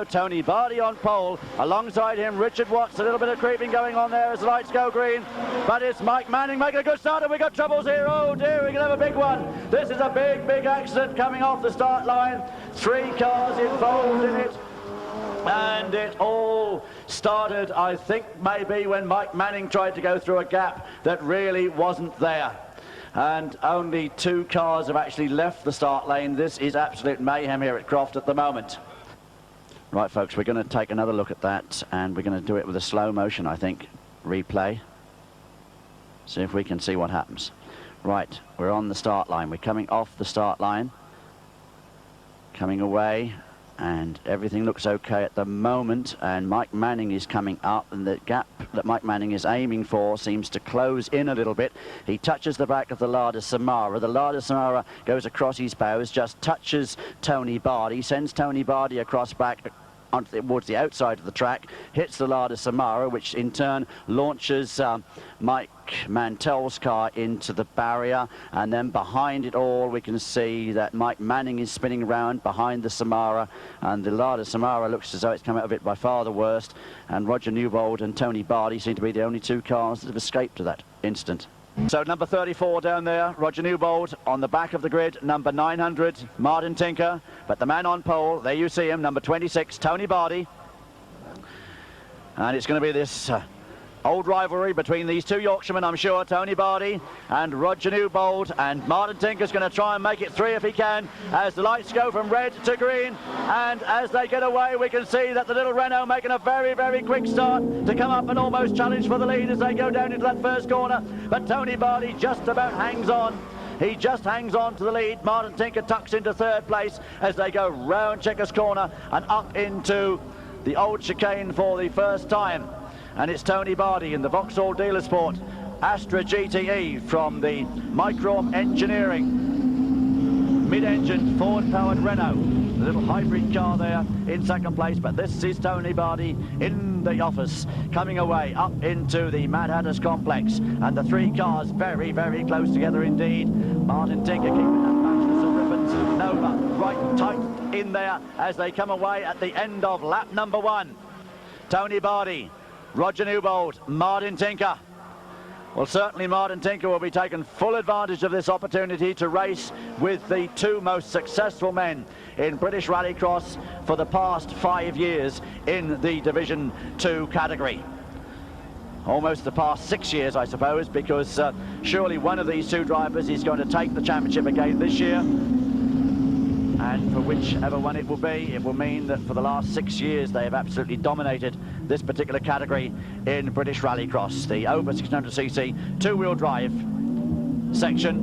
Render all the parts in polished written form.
Tony Bardy on pole, alongside him Richard Watts. A little bit of creeping going on there as the lights go green, but it's Mike Manning making a good start, and we got troubles here. Oh dear, we can have a big one. This is a big accident coming off the start line. 3 cars involved in it, and it all started, I think, maybe when Mike Manning tried to go through a gap that really wasn't there. And only 2 cars have actually left the start lane. This is absolute mayhem here at Croft at the moment. Right, folks, we're going to take another look at that, and we're going to do it with a slow motion, I think, replay. See if we can see what happens. Right, we're on the start line. We're coming off the start line, coming away, and everything looks okay at the moment, and Mike Manning is coming up, and the gap that Mike Manning is aiming for seems to close in a little bit. He touches the back of the Lada Samara. The Lada Samara goes across his bows, just touches Tony Bardy, sends Tony Bardy across back towards the outside of the track, hits the Lada Samara, which in turn launches Mike Mantell's car into the barrier, and then behind it all we can see that Mike Manning is spinning around behind the Samara, and the Lada Samara looks as though it's come out of it by far the worst, and Roger Newbold and Tony Bardy seem to be the only 2 cars that have escaped to that incident. So number 34 down there, Roger Newbold on the back of the grid, number 900, Martin Tinker, but the man on pole, there you see him, number 26, Tony Bardy. And it's going to be this old rivalry between these 2 Yorkshiremen, I'm sure, Tony Bardy and Roger Newbold, and Martin Tinker's going to try and make it 3 if he can, as the lights go from red to green, and as they get away we can see that the little Renault making a very quick start to come up and almost challenge for the lead as they go down into that first corner, but Tony Bardy just about hangs on. He just hangs on to the lead. Martin Tinker tucks into 3rd place as they go round Checkers Corner and up into the old chicane for the first time. And it's Tony Bardy in the Vauxhall Dealer Sport Astra GTE from the Microm Engineering mid-engine Ford-powered Renault. The little hybrid car there in 2nd place, but this is Tony Bardy in the office, coming away up into the Mad Hatters complex, and the 3 cars very close together indeed. Martin Tinker keeping that matchless of ribbons. Nova right tight in there as they come away at the end of lap number 1. Tony Bardy, Roger Newbold, Martin Tinker. Well, certainly Martin Tinker will be taking full advantage of this opportunity to race with the 2 most successful men in British Rallycross for the past 5 years in the Division 2 category. Almost the past 6 years, I suppose, because surely one of these 2 drivers is going to take the championship again this year. And for whichever one it will be, it will mean that for the last 6 years they have absolutely dominated this particular category in British Rallycross. The over 600cc 2-wheel drive section.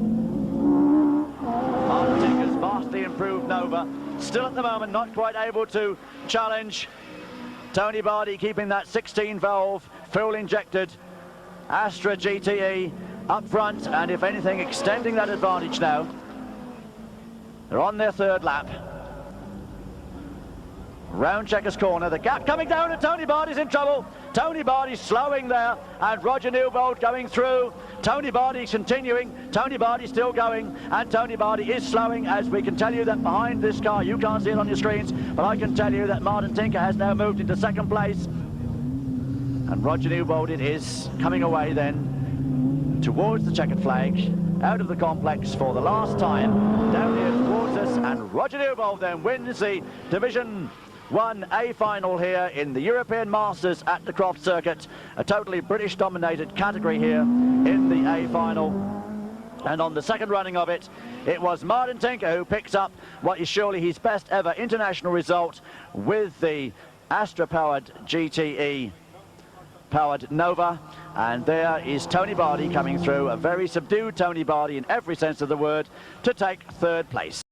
Martin Tinker's vastly improved Nova, still at the moment not quite able to challenge. Tony Bardy keeping that 16-valve fuel-injected Astra GTE up front, and if anything extending that advantage now. They're on their 3rd lap. Round Checkers Corner, the gap coming down, and Tony Bardy's in trouble. Tony Bardy's slowing there, and Roger Newbold going through. Tony Bardy's continuing, Tony Bardy's still going, and Tony Bardy is slowing, as we can tell you that behind this car, you can't see it on your screens, but I can tell you that Martin Tinker has now moved into 2nd place. And Roger Newbold it is, coming away then towards the checkered flag, out of the complex for the last time, down here towards us, and Roger Newbold then wins the Division 1A final here in the European Masters at the Croft circuit. A totally British dominated category here in the A final. And on the 2nd running of it, it was Martin Tinker who picks up what is surely his best ever international result with the Astra-powered GTE powered Nova, and there is Tony Bardy coming through, a very subdued Tony Bardy in every sense of the word, to take 3rd place.